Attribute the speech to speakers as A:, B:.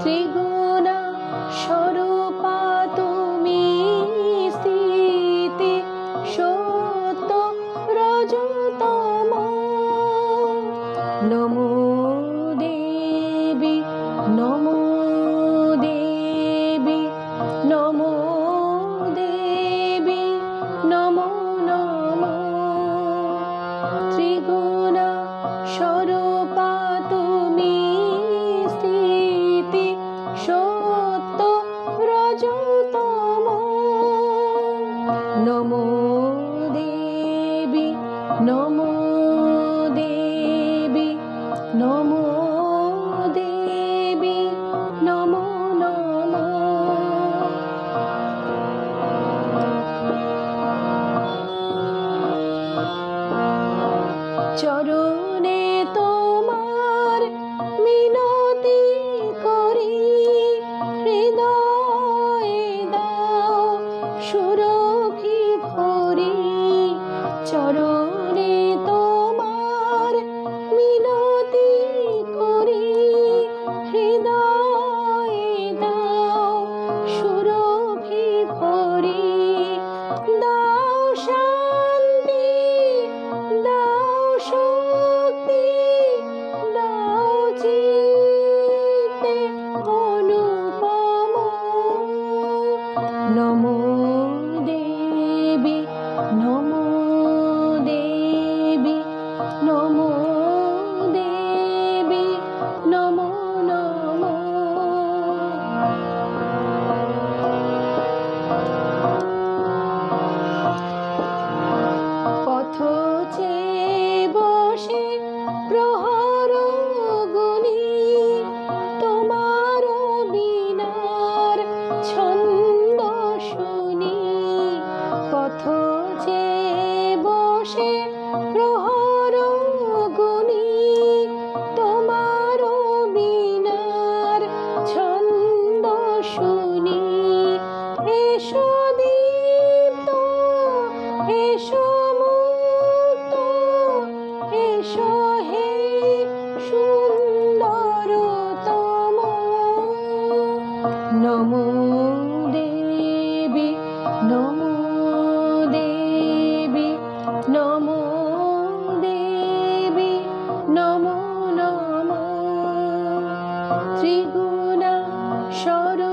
A: ত্রিগুণা স্বরূপা তুমি স্থিতি সত্য রজতম। নমো দেবী নমো দেবী নমো দেবী নমো নমো। ত্রিগুণা স্বরূপা তুমি স্থিতি সত্য রজতম। নমো দেবী নমো দেবী নমো দেবী নমো নমো। চরণে তোমার মিনতি করি, হৃদয়ে দাও সুরভি ভরি। চরণে তোমার মিনতি করি, হৃদয়ে দাও সুরভি ভরি। দাও শান্তি দাও শক্তি দাও চিত্তে অনুপম। নমো দেবী নমো দেবী নমো দেবী নমো নমো। পথ চেয়ে বসে প্রহর গুনি, তোমার বীণার ছন্দ শুনি। পথ চেয়ে বসে প্রহর গুনি, তোমার বীণার ছন্দ শুনি। এসো দীপ্ত এসো মুক্ত এসো হে সুন্দরতম। নমো দেবী নমো দেবী নমো দেবী নমো নমো। ত্রিগুণা স্বরূপা